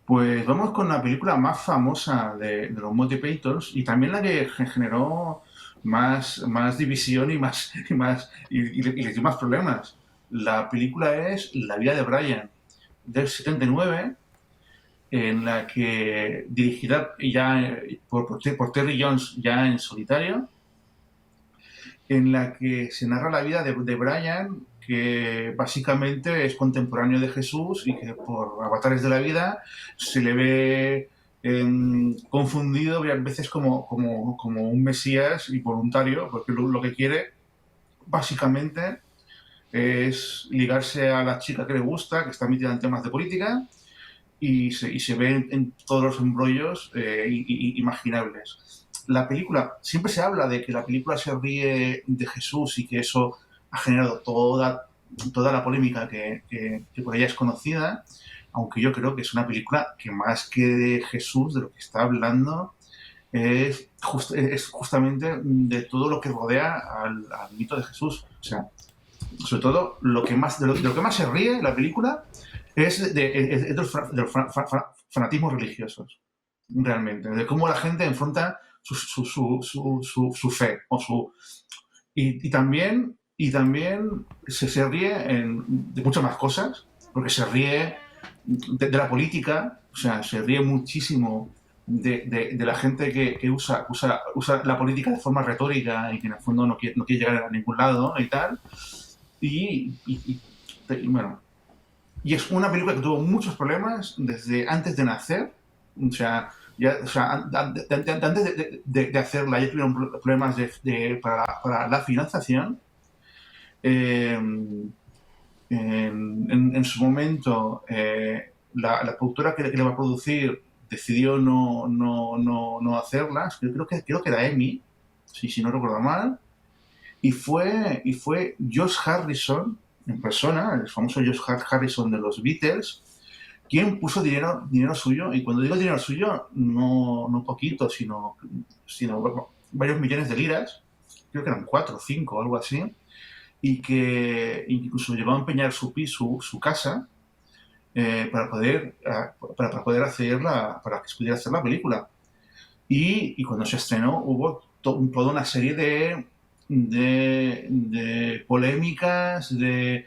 Pues vamos con la película más famosa de los Monty Pythons y también la que generó más división y les dio más problemas. La película es La vida de Brian, del 79, en la que dirigida ya por Terry Jones ya en solitario, en la que se narra la vida de Brian, que básicamente es contemporáneo de Jesús y que por avatares de la vida se le ve confundido varias veces como un mesías y voluntario, porque lo que quiere básicamente es ligarse a la chica que le gusta, que está metida en temas de política, y se ve en todos los embrollos imaginables. La película, siempre se habla de que la película se ríe de Jesús y que eso ha generado toda la polémica que por ella es conocida, aunque yo creo que es una película que más que de Jesús, de lo que está hablando, es justamente de todo lo que rodea al mito de Jesús. O sea, sobre todo, de lo que más se ríe la película es de los fanatismos religiosos, realmente, de cómo la gente enfrenta su fe y también se ríe de muchas más cosas, porque se ríe de la política, o sea, se ríe muchísimo de la gente que usa la política de forma retórica y que en el fondo no quiere llegar a ningún lado y tal. Y bueno, y es una película que tuvo muchos problemas desde antes de nacer. Antes de hacerla ya tuvieron problemas para la financiación. Eh, en su momento, la productora que le va a producir decidió no hacerlas. Creo que era EMI, si no recuerdo mal. Y fue Josh Harrison en persona, el famoso Josh Harrison de los Beatles, quien puso dinero suyo. Y cuando digo dinero suyo, no poquito, sino varios millones de liras. Creo que eran 4 o 5, algo así. Y que incluso llegó a empeñar su casa, para que se pudiera hacer la película. Y cuando se estrenó hubo toda una serie de polémicas, de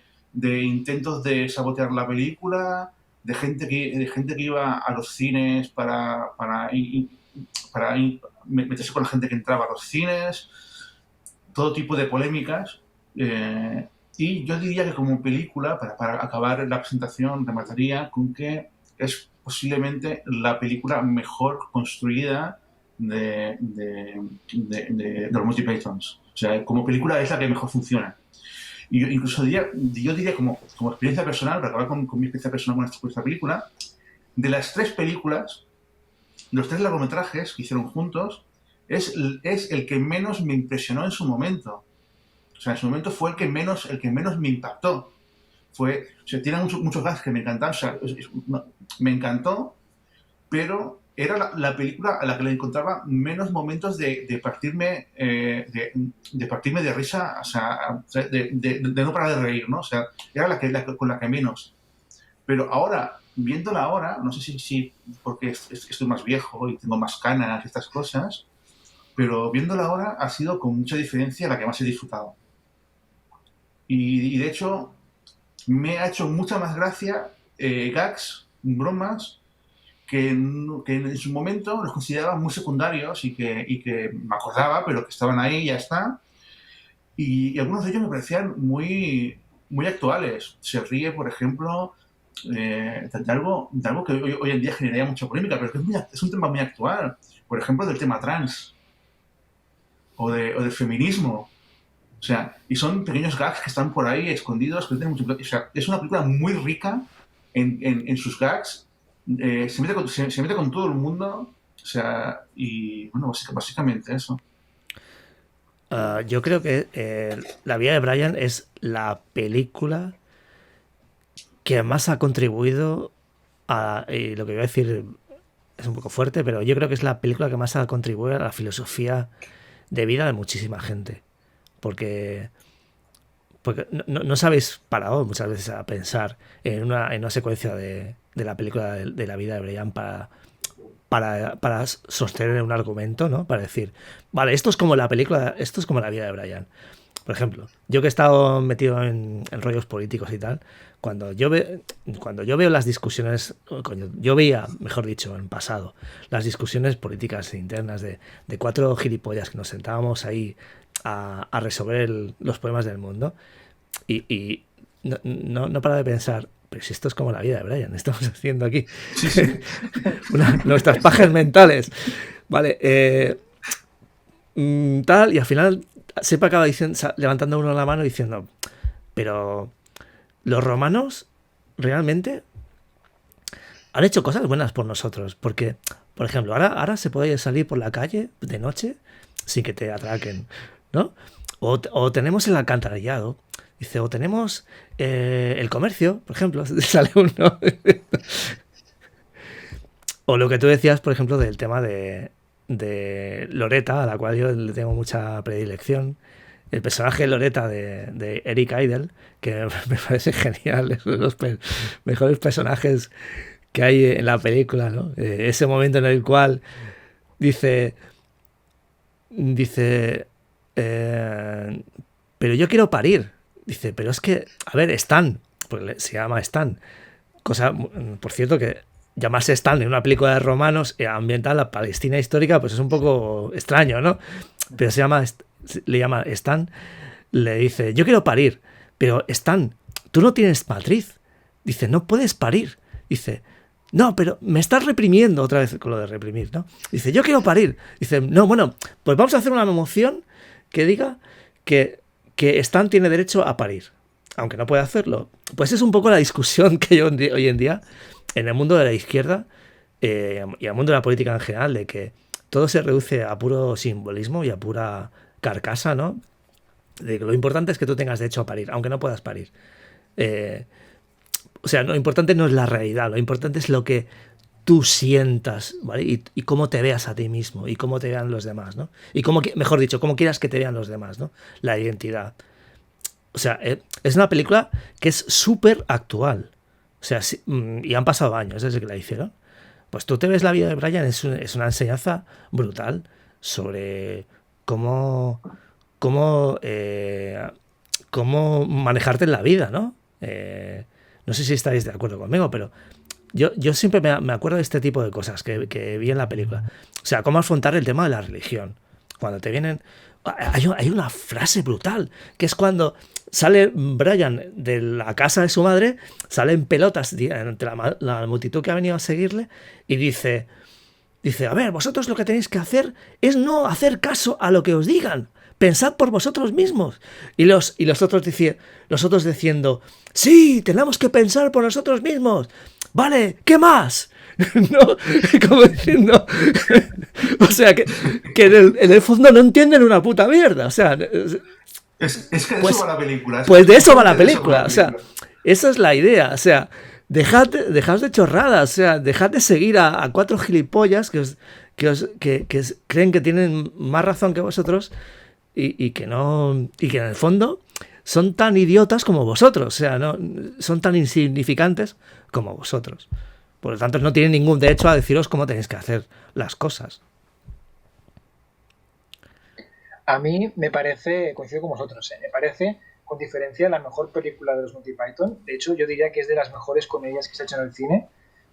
intentos de sabotear la película, de gente que iba a los cines para meterse con la gente que entraba a los cines, todo tipo de polémicas. eh, y yo diría que como película, para acabar la presentación, remataría con que es posiblemente la película mejor construida de los Monty Pythons. O sea, como película es la que mejor funciona. Y incluso yo diría como experiencia personal, para acabar con mi experiencia personal con esta película, de las tres películas, los tres largometrajes que hicieron juntos, es el que menos me impresionó en su momento. O sea, en su momento fue el que menos me impactó. O sea, tiene muchos gags que me encantaron. O sea, no, me encantó, pero era la película a la que le encontraba menos momentos de partirme de risa, o sea, de no parar de reír, ¿no? O sea, era con la que menos. Pero ahora, viéndola ahora, no sé si porque estoy más viejo y tengo más canas y estas cosas, pero viéndola ahora ha sido con mucha diferencia la que más he disfrutado. Y de hecho, me ha hecho mucha más gracia gags, bromas, que en su momento los consideraba muy secundarios y que me acordaba, pero que estaban ahí y ya está. Y algunos de ellos me parecían muy actuales. Se ríe, por ejemplo, de algo que hoy en día generaría mucha polémica, pero que es un tema muy actual. Por ejemplo, del tema trans o del feminismo. O sea, y son pequeños gags que están por ahí escondidos, que no tienen mucho. O sea, es una película muy rica en sus gags. Se mete con todo el mundo. O sea, y bueno, básicamente eso. Yo creo que La vida de Brian es la película que más ha contribuido a, y lo que voy a decir es un poco fuerte, pero yo creo que es la película que más ha contribuido a la filosofía de vida de muchísima gente. Porque porque no os habéis parado muchas veces a pensar en una secuencia de la película de la vida de Brian para sostener un argumento, ¿no? Para decir, vale, esto es como la película, esto es como la vida de Brian. Por ejemplo, yo que he estado metido en rollos políticos y tal, cuando yo veo las discusiones, yo veía, mejor dicho, en pasado, las discusiones políticas internas de cuatro gilipollas que nos sentábamos ahí a resolver los problemas del mundo y no para de pensar, pero si esto es como la vida de Brian, estamos haciendo aquí Sí, sí. nuestras pajas mentales. Vale, tal, y al final siempre acaba levantando uno la mano diciendo, pero los romanos realmente han hecho cosas buenas por nosotros, porque, por ejemplo, ahora se puede salir por la calle de noche sin que te atraquen, ¿no? O tenemos el alcantarillado, dice, o tenemos el comercio, por ejemplo, sale uno. O lo que tú decías, por ejemplo, del tema de Loretta, a la cual yo le tengo mucha predilección. El personaje de Loretta de Eric Idle, que me parece genial, es uno de los mejores personajes que hay en la película, ¿no? Ese momento en el cual dice, pero yo quiero parir. Dice, pero es que, a ver, Stan, pues se llama Stan. Cosa, por cierto, que llamarse Stan en una película de romanos ambientada en la Palestina histórica, pues es un poco extraño, ¿no? Pero le llama Stan, le dice, yo quiero parir, pero Stan, tú no tienes matriz. Dice, no puedes parir. Dice, no, pero me estás reprimiendo otra vez con lo de reprimir, ¿no? Dice, yo quiero parir. Dice, no, bueno, pues vamos a hacer una moción que diga que Stan tiene derecho a parir, aunque no puede hacerlo. Pues es un poco la discusión que hay hoy en día en el mundo de la izquierda y en el mundo de la política en general, de que todo se reduce a puro simbolismo y a pura carcasa, ¿no? De que lo importante es que tú tengas derecho a parir, aunque no puedas parir. O sea, lo importante no es la realidad, lo importante es lo que tú sientas, ¿vale? Y cómo te veas a ti mismo y cómo te vean los demás, ¿no? Y cómo, mejor dicho, cómo quieras que te vean los demás, ¿no? La identidad. O sea, es una película que es súper actual. O sea, y han pasado años desde que la hicieron. Pues tú te ves la vida de Brian, es una enseñanza brutal sobre cómo, cómo manejarte en la vida, ¿no? No sé si estáis de acuerdo conmigo, pero yo siempre me acuerdo de este tipo de cosas que vi en la película. O sea, cómo afrontar el tema de la religión. Cuando te vienen... Hay una frase brutal, que es cuando sale Brian de la casa de su madre, sale en pelotas entre la multitud que ha venido a seguirle y dice, a ver, vosotros lo que tenéis que hacer es no hacer caso a lo que os digan. Pensad por vosotros mismos. Y los otros diciendo, sí, tenemos que pensar por nosotros mismos. Vale, ¿qué más? ¿No? Como diciendo... o sea, que en el fondo no entienden una puta mierda. O sea... Es que de pues, eso va la película. Pues de eso va la película. O sea, esa es la idea. O sea, dejad de chorradas. O sea, dejad de seguir a cuatro gilipollas que creen que tienen más razón que vosotros y que no... Y que en el fondo son tan idiotas como vosotros. O sea, no son tan insignificantes como vosotros. Por lo tanto, no tienen ningún derecho a deciros cómo tenéis que hacer las cosas. A mí me parece, coincido con vosotros, me parece, con diferencia, la mejor película de los Monty Python. De hecho, yo diría que es de las mejores comedias que se ha hecho en el cine,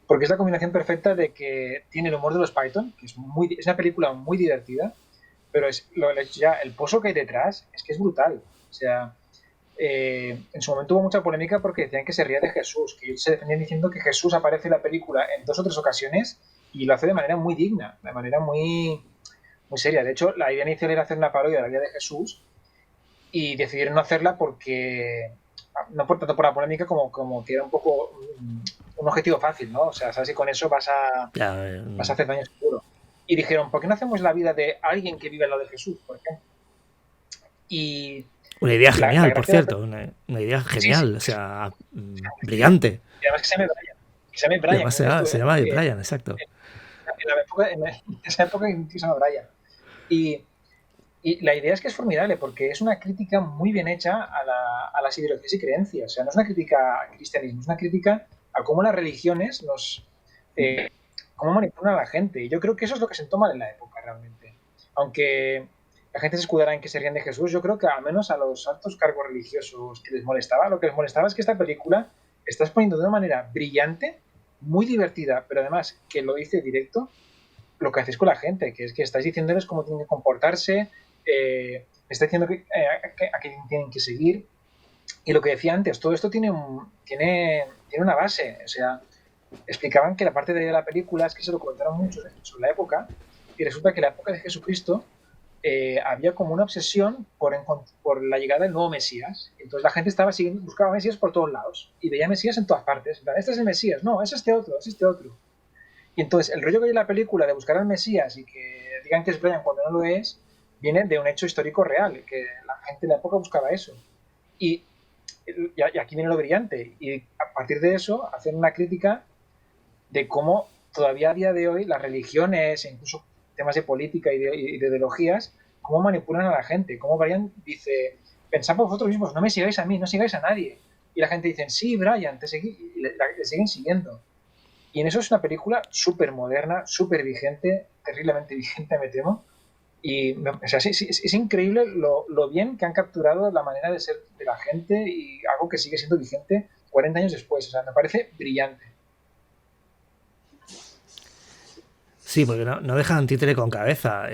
porque es la combinación perfecta de que tiene el humor de los Python, que es una película muy divertida, pero ya el pozo que hay detrás es que es brutal. O sea, en su momento hubo mucha polémica porque decían que se ría de Jesús, que ellos se defendían diciendo que Jesús aparece en la película en 2 o 3 ocasiones y lo hace de manera muy digna, de manera muy seria. De hecho, la idea inicial era hacer una parodia de la vida de Jesús y decidieron no hacerla porque, no por tanto por la polémica como que era un poco un objetivo fácil, ¿no? O sea, sabes que con eso vas a hacer daño seguro. Y dijeron, ¿por qué no hacemos la vida de alguien que vive al lado de Jesús, por ejemplo? Y una idea genial, por cierto, una idea genial, sí. O sea, brillante. Y además que se llame Brian. Que se llame Brian. Además se llama Brian, exacto. En esa época se llama Brian. Y Y la idea es que es formidable porque es una crítica muy bien hecha a las ideologías y creencias. O sea, no es una crítica al cristianismo, es una crítica a cómo las religiones cómo manipulan a la gente. Y yo creo que eso es lo que se toma en la época realmente. Aunque la gente se escudará en que se rían de Jesús, yo creo que al menos a los altos cargos religiosos que les molestaba, lo que les molestaba es que esta película está exponiendo de una manera brillante, muy divertida, pero además que lo dice directo, lo que hacéis con la gente, que es que estáis diciéndoles cómo tienen que comportarse, está diciendo a qué tienen que seguir. Y lo que decía antes, todo esto tiene una base. O sea, explicaban que la parte de la película es que se lo comentaron mucho sobre la época, y resulta que en la época de Jesucristo había como una obsesión por la llegada del nuevo Mesías. Entonces la gente buscaba Mesías por todos lados y veía Mesías en todas partes. Este es el Mesías, no, es este otro, es este otro. Y entonces el rollo que hay en la película de buscar al Mesías y que digan que es Brian cuando no lo es, viene de un hecho histórico real, que la gente de la época buscaba eso. Y aquí viene lo brillante. Y a partir de eso, hacer una crítica de cómo todavía a día de hoy las religiones e incluso temas de política y de ideologías, cómo manipulan a la gente. Cómo Brian dice, pensad por vosotros mismos, no me sigáis a mí, no sigáis a nadie. Y la gente dice, sí, Brian, y le siguen siguiendo. Y en eso es una película súper moderna, súper vigente, terriblemente vigente, me temo. Y o sea, es increíble lo bien que han capturado la manera de ser de la gente y algo que sigue siendo vigente 40 años después. O sea, me parece brillante. Sí, porque no dejan títere con cabeza.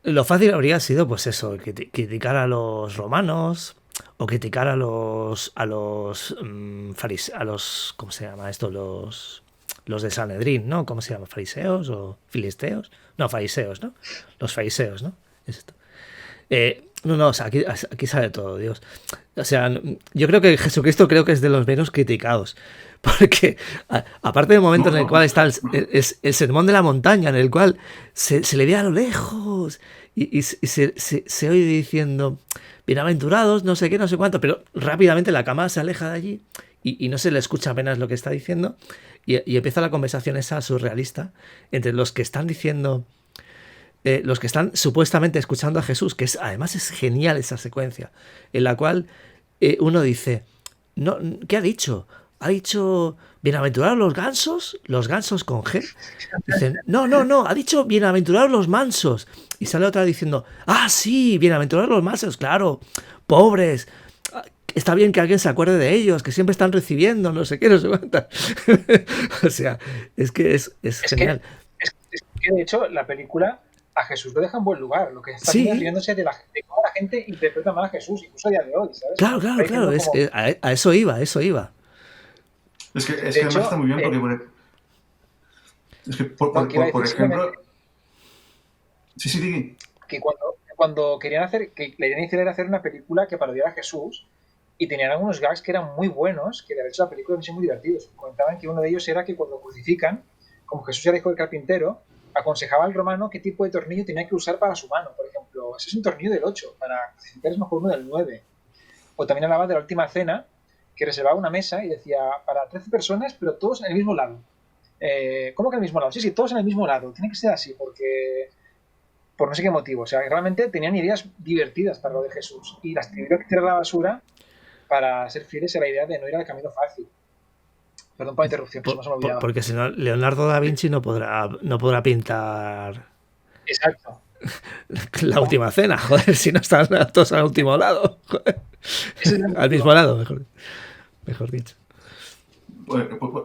Lo fácil habría sido, pues eso, criticar a los romanos o criticar a los fariseos, a los, ¿cómo se llama esto? Los de Sanedrín, ¿no? ¿Cómo se llama? ¿Fariseos o filisteos? No, fariseos, ¿no? Los fariseos, ¿no? Es esto. No, o sea, aquí sale todo, Dios. O sea, yo creo que Jesucristo creo que es de los menos criticados. Porque, aparte del momento en el cual está el sermón de la montaña, en el cual se le ve a lo lejos y se oye diciendo, bienaventurados, no sé qué, no sé cuánto, pero rápidamente la cámara se aleja de allí y no se le escucha apenas lo que está diciendo y empieza la conversación esa surrealista entre los que están diciendo... los que están supuestamente escuchando a Jesús, que además es genial esa secuencia, en la cual uno dice, no, ¿qué ha dicho? ¿Ha dicho bienaventurados los gansos con G? Dicen, no, ha dicho bienaventurados los mansos. Y sale otra diciendo, sí, bienaventurados los mansos, claro, pobres. Está bien que alguien se acuerde de ellos, que siempre están recibiendo, no sé qué, no sé cuántas. O sea, es que es genial. Es que de hecho la película a Jesús lo deja en buen lugar. Lo que está riéndose de cómo la gente interpreta mal a Jesús, incluso a día de hoy, ¿sabes? Claro. A eso iba. Es que además está muy bien porque por ejemplo... Sí, Diggy. Que cuando querían hacer... Que la idea inicial era hacer una película que parodiara a Jesús y tenían algunos gags que eran muy buenos, que de hecho la película me muy divertidos. Comentaban que uno de ellos era que cuando crucifican, como Jesús era hijo del carpintero, aconsejaba al romano qué tipo de tornillo tenía que usar para su mano. Por ejemplo, ese es un tornillo del 8, para crucificar es mejor uno del 9. O también hablaba de la última cena, que reservaba una mesa y decía, para 13 personas, pero todos en el mismo lado. ¿Cómo que en el mismo lado? Sí, todos en el mismo lado. Tiene que ser así, porque... por no sé qué motivo. O sea, realmente tenían ideas divertidas para lo de Jesús. Y las tuvieron que tirar a la basura para ser fieles a la idea de no ir al camino fácil. Perdón por la interrupción, que se me ha olvidado. Porque si no, Leonardo da Vinci no podrá pintar... Exacto. La última cena, joder, si no están todos al último lado. Al mismo lado, mejor dicho.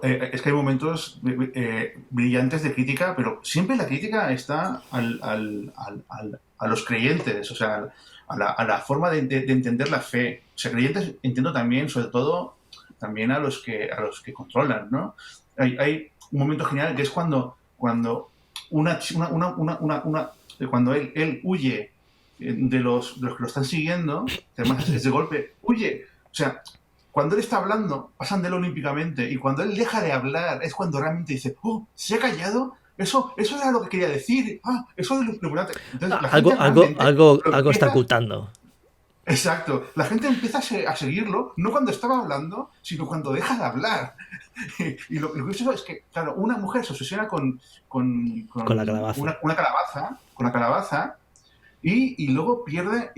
Es que hay momentos brillantes de crítica, pero siempre la crítica está a los creyentes, o sea, a la forma de entender la fe. O sea, creyentes entiendo también, sobre todo, también a los que controlan, ¿no? Hay un momento genial que es cuando él huye de los que lo están siguiendo, además es de golpe, huye. O sea, cuando él está hablando, pasan de él olímpicamente, y cuando él deja de hablar, es cuando realmente dice, ¿se ha callado? Eso era lo que quería decir. Eso es lo importante. Algo está ocultando. Exacto. La gente empieza a seguirlo, no cuando estaba hablando, sino cuando deja de hablar. Y lo curioso es que, claro, una mujer se obsesiona con la calabaza. Con la calabaza, y luego pierde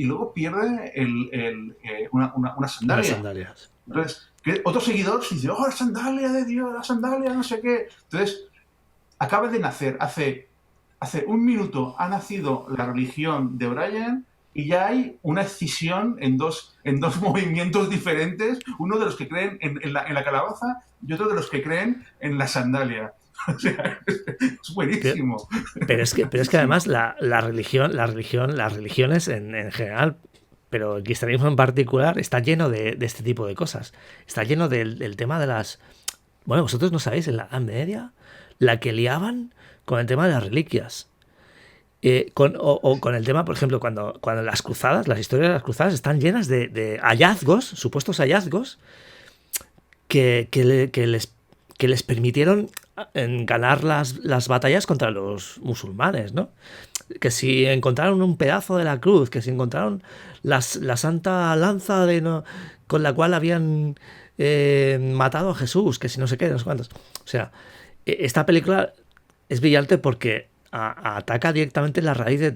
una Unas sandalia. sandalias. Entonces, que otro seguidor se dice, oh, la sandalia de Dios, la sandalia, no sé qué. Entonces, acaba de nacer, hace un minuto ha nacido la religión de Brian y ya hay una escisión en dos movimientos diferentes, uno de los que creen en la calabaza y otro de los que creen en la sandalia. O sea, es Pero, buenísimo. pero es que además las religiones en general, pero el cristianismo en particular, está lleno de este tipo de cosas. Está lleno del tema de las... Bueno, vosotros no sabéis, en la Edad Media, la que liaban con el tema de las reliquias. O con el tema, por ejemplo, cuando las cruzadas, las historias de las cruzadas están llenas de hallazgos, supuestos hallazgos, que, que le- que les, que les permitieron ganar las batallas contra los musulmanes, ¿no? Que si encontraron un pedazo de la cruz, que si encontraron la santa lanza con la cual habían matado a Jesús, que si no sé qué, no sé cuántos. O sea, esta película es brillante porque ataca directamente la raíz eh,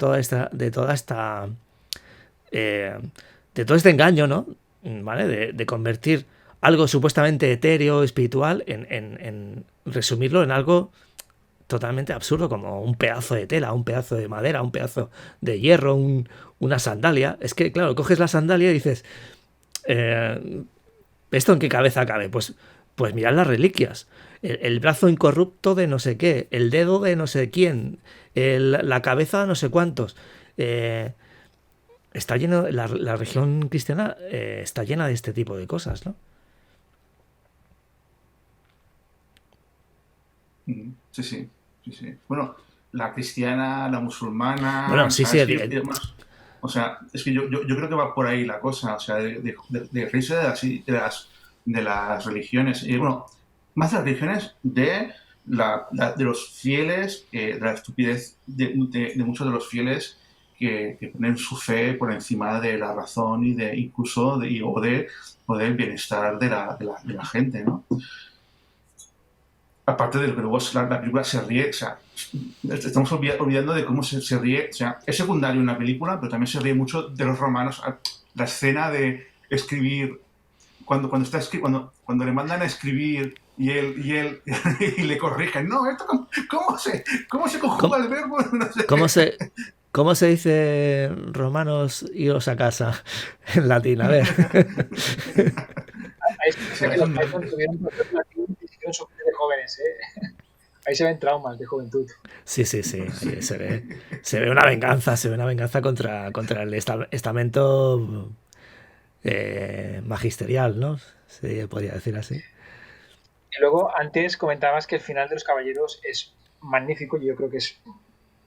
de todo este engaño, ¿no? ¿Vale? De convertir algo supuestamente etéreo, espiritual, en resumirlo en algo totalmente absurdo, como un pedazo de tela, un pedazo de madera, un pedazo de hierro, una sandalia. Es que, claro, coges la sandalia y dices, eh, ¿esto en qué cabeza cabe? Pues mirad las reliquias. El brazo incorrupto de no sé qué, el dedo de no sé quién, la cabeza de no sé cuántos. Eh, Está lleno, la región cristiana está llena de este tipo de cosas, ¿no? Sí, sí, sí, sí. Bueno, la cristiana, la musulmana, Bueno, sí, sí, ¿sabes? Y demás. O sea, es que yo creo que va por ahí la cosa, o sea, de reírse de las religiones. Y bueno, más de las religiones, de los fieles, de la estupidez de muchos de los fieles que ponen su fe por encima de la razón y de incluso o del bienestar de la gente, ¿no? Aparte de que luego la película se ríe, o sea, estamos olvidando de cómo se ríe, o sea, es secundario en la película, pero también se ríe mucho de los romanos. La escena de escribir, cuando le mandan a escribir y le corrigen, no, esto cómo se conjuga ¿Cómo, el verbo, no sé cómo qué. se, cómo se dice romanos iros a casa en latín? A ver. Ahí se O nota sea, que los Python tuvieron profesor de latín y hicieron sufrir de jóvenes, ¿eh? Ahí se ven traumas de juventud. Sí, sí, sí. Se ve una venganza, contra el estamento magisterial, ¿no? Se podría decir así. Y luego, antes comentabas que el final de Los Caballeros es magnífico, yo creo que es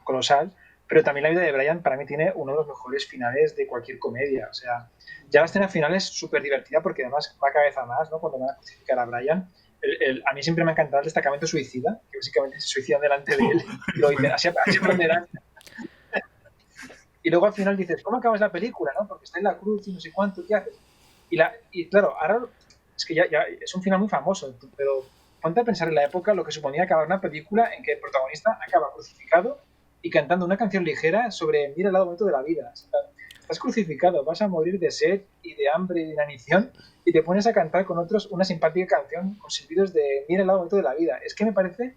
colosal, pero también la vida de Brian para mí tiene uno de los mejores finales de cualquier comedia. O sea, ya la escena final es súper divertida porque además va cabeza más, ¿no? Cuando van a crucificar a Brian. A mí siempre me ha encantado el destacamento suicida, que básicamente se suicidan delante de él y lo dicen, así aprenderán. Y luego al final dices, ¿cómo acabas la película? ¿No? Porque está en la cruz y no sé cuánto, ¿qué haces? Y claro, ahora es que ya es un final muy famoso, pero ponte a pensar en la época lo que suponía acabar una película en que el protagonista acaba crucificado y cantando una canción ligera sobre mira el lado bonito de la vida. O sea, estás crucificado, vas a morir de sed y de hambre y de inanición y te pones a cantar con otros una simpática canción con silbidos de mira el lado bonito de la vida. Es que me parece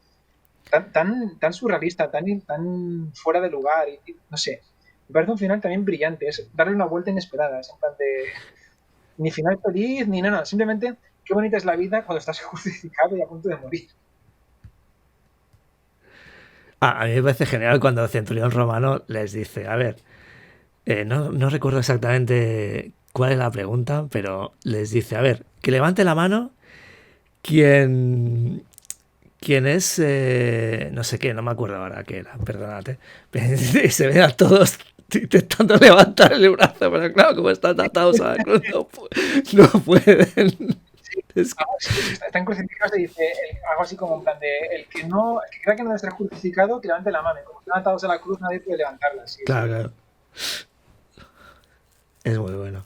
tan surrealista, tan fuera de lugar y no sé. Me parece un final también brillante, es darle una vuelta inesperada, es en plan de ni final feliz, ni nada, simplemente qué bonita es la vida cuando estás crucificado y a punto de morir. A mí me parece genial cuando el centurión romano les dice, a ver, no recuerdo exactamente cuál es la pregunta, pero les dice, a ver, que levante la mano quien, quien es, no sé qué, no me acuerdo ahora qué era, perdónate. Y se ven a todos intentando levantar el brazo, pero claro, como están atados a la cruz, no pueden. Sí, Es que- si están crucificados se dice algo así como en plan de el que crea que no debe estar crucificado, que levante la mano. Y como están atados a la cruz, nadie puede levantarla. Sí, claro, claro, es muy bueno.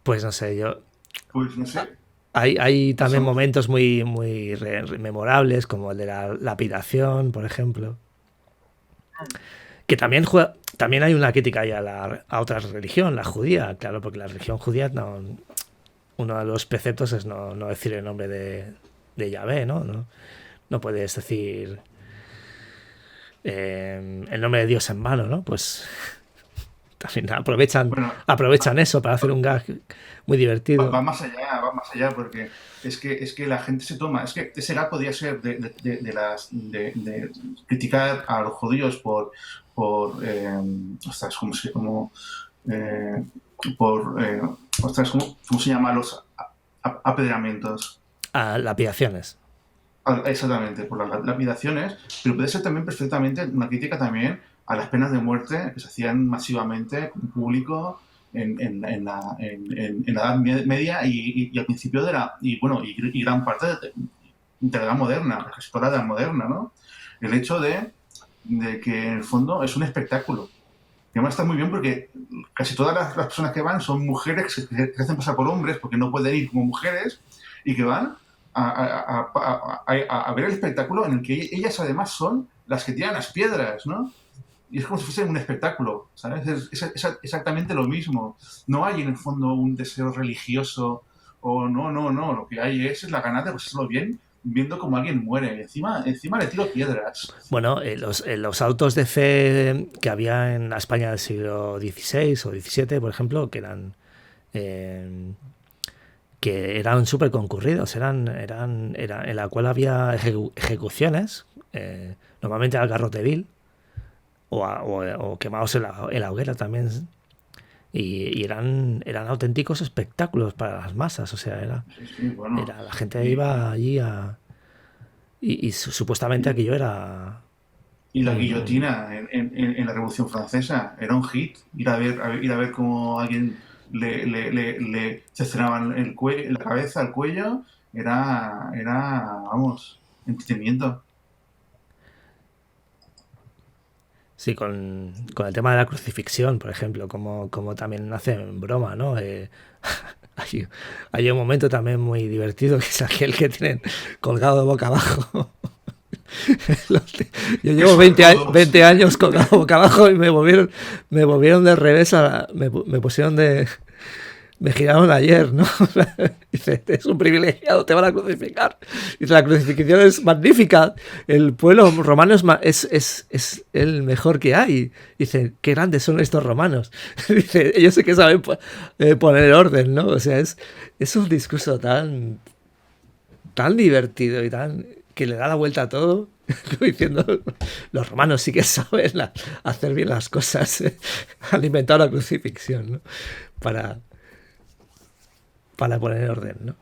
Pues no sé, yo... Pues no sé. Hay también Eso. momentos muy memorables, como el de la lapidación, por ejemplo. Que también hay una crítica ahí a otra religión, la judía, claro, porque la religión judía, no, uno de los preceptos es no decir el nombre de Yahvé, ¿no? No puedes decir el nombre de Dios en vano, ¿no? Pues también Bueno, aprovechan eso para hacer un gag muy divertido. va más allá, porque es que la gente se toma, es que ese gag podía ser de criticar a los judíos ostras, eh, por, ostras, ¿cómo se llama? Los apedreamientos. A lapidaciones. Exactamente, por las lapidaciones, pero puede ser también perfectamente una crítica también a las penas de muerte que se hacían masivamente en público en la Edad Media y al principio y gran parte de la Edad Moderna, casi toda la Edad Moderna, ¿no? El hecho de que en el fondo es un espectáculo. Y además está muy bien porque casi todas las personas que van son mujeres que se hacen pasar por hombres porque no pueden ir como mujeres y que van a ver el espectáculo en el que ellas además son las que tiran las piedras, ¿no? Y es como si fuese un espectáculo, ¿sabes? Es exactamente lo mismo. No hay en el fondo un deseo religioso o no. Lo que hay es la ganas de pasarlo bien viendo como alguien muere. Encima le tiro piedras. Bueno, los autos de fe que había en la España del siglo XVI o XVII, por ejemplo, eh, que eran súper concurridos, en la cual había ejecuciones, normalmente al garrote vil, o quemados en la hoguera también. Y eran auténticos espectáculos para las masas, o sea, Sí, bueno. la gente Y, iba allí y supuestamente aquello era y la un- guillotina en la Revolución Francesa era un hit. Ir a ver cómo alguien le cercenaban la cabeza, el cuello, vamos, entretenimiento. Sí, con el tema de la crucifixión, por ejemplo, como también hacen broma, ¿no? Hay, hay un momento también muy divertido que es aquel que tienen colgado boca abajo. Yo Que llevo sobre todo, 20 años colgado boca abajo y me volvieron de revés, me pusieron de... Me giraron ayer, ¿no? Dice, es un privilegiado, te van a crucificar. Dice, la crucifixión es magnífica. El pueblo romano es el mejor que hay. Dice, qué grandes son estos romanos. Dice, ellos sí que saben poner orden, ¿no? O sea, es un discurso tan divertido y tan que le da la vuelta a todo. Diciendo, los romanos sí que saben hacer bien las cosas. Han inventado la crucifixión, ¿no? Para, para poner orden, ¿no?